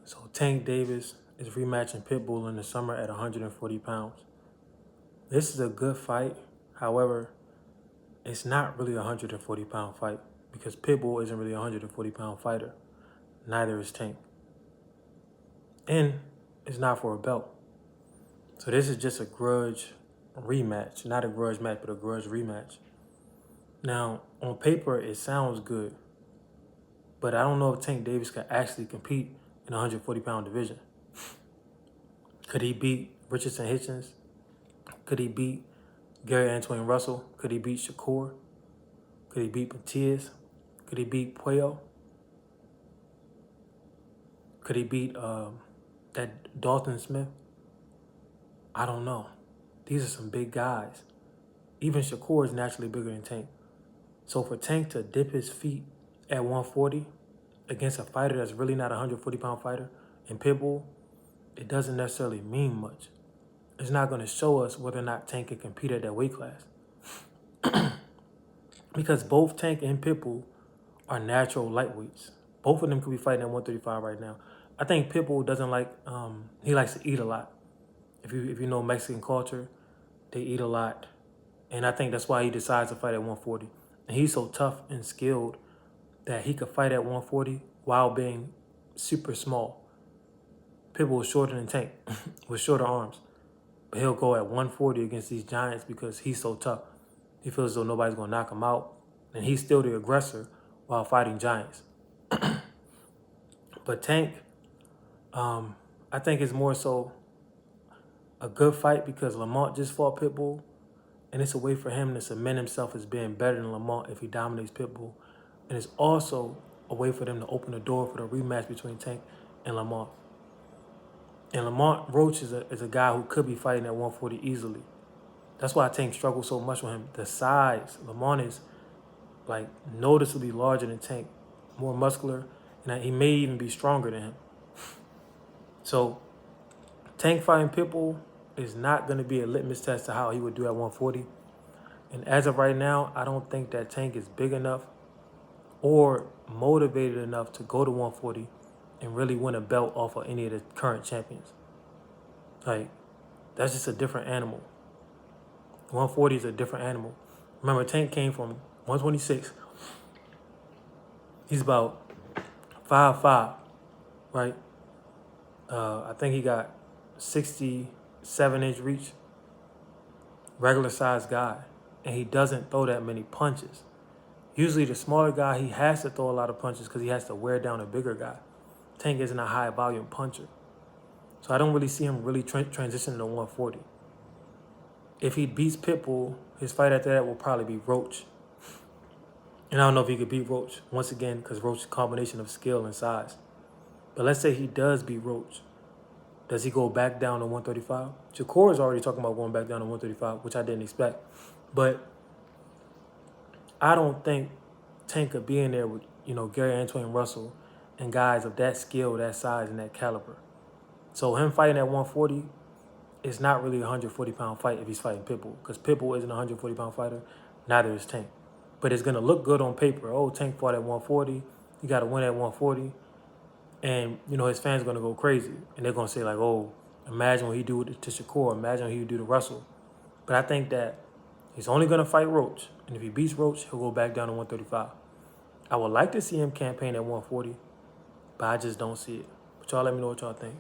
So Tank Davis is rematching Pitbull in the summer at 140 pounds. This is a good fight. However, it's not really a 140-pound fight because Pitbull isn't really a 140-pound fighter. Neither is Tank. And it's not for a belt. So this is just a grudge rematch. Not a grudge match, but a grudge rematch. Now, on paper, it sounds good. But I don't know if Tank Davis can actually compete in a 140-pound division. Could he beat Richardson Hitchens? Could he beat Gary Antoine Russell? Could he beat Shakur? Could he beat Matias? Could he beat Puello? Could he beat that Dalton Smith? I don't know. These are some big guys. Even Shakur is naturally bigger than Tank. So for Tank to dip his feet at 140 against a fighter that's really not a 140-pound fighter in Pitbull, it doesn't necessarily mean much. It's not going to show us whether or not Tank can compete at that weight class. Because both Tank and Pitbull are natural lightweights. Both of them could be fighting at 135 right now. I think Pitbull doesn't like, he likes to eat a lot. If you know Mexican culture, they eat a lot. And I think that's why he decides to fight at 140. And he's so tough and skilled that he could fight at 140 while being super small. Pitbull is shorter than Tank with shorter arms. But he'll go at 140 against these giants because he's so tough. He feels as though nobody's going to knock him out. And he's still the aggressor while fighting giants. But Tank, I think it's more so a good fight because Lamont just fought Pitbull. And it's a way for him to cement himself as being better than Lamont if he dominates Pitbull. And it's also a way for them to open the door for the rematch between Tank and Lamont. And Lamont Roach is a guy who could be fighting at 140 easily. That's why Tank struggles so much with him. The size. Lamont is like noticeably larger than Tank, more muscular, and he may even be stronger than him. So Tank fighting Pitbull is not going to be a litmus test to how he would do at 140. And as of right now, I don't think that Tank is big enough or motivated enough to go to 140 and really win a belt off of any of the current champions. Like, that's just a different animal. 140 is a different animal. Remember, Tank came from 126. He's about 5'5", right? I think he got 67-inch reach. Regular sized guy. And he doesn't throw that many punches. Usually the smaller guy, he has to throw a lot of punches because he has to wear down a bigger guy. Tank isn't a high volume puncher. So I don't really see him really transitioning to 140. If he beats Pitbull, his fight after that will probably be Roach. And I don't know if he could beat Roach, once again, because Roach is a combination of skill and size. But let's say he does beat Roach. Does he go back down to 135? Shakur is already talking about going back down to 135, which I didn't expect. But I don't think Tank could be in there with, Gary Antoine Russell and guys of that skill, that size, and that caliber. So him fighting at 140 is not really a 140-pound fight if he's fighting Pitbull, because Pitbull isn't a 140-pound fighter, neither is Tank. But it's going to look good on paper. Oh, Tank fought at 140. You got to win at 140. And, his fans are going to go crazy. And they're going to say, like, oh, imagine what he do to Shakur. Imagine what he would do to Russell. But I think that he's only going to fight Roach. And if he beats Roach, he'll go back down to 135. I would like to see him campaign at 140, but I just don't see it. But y'all let me know what y'all think.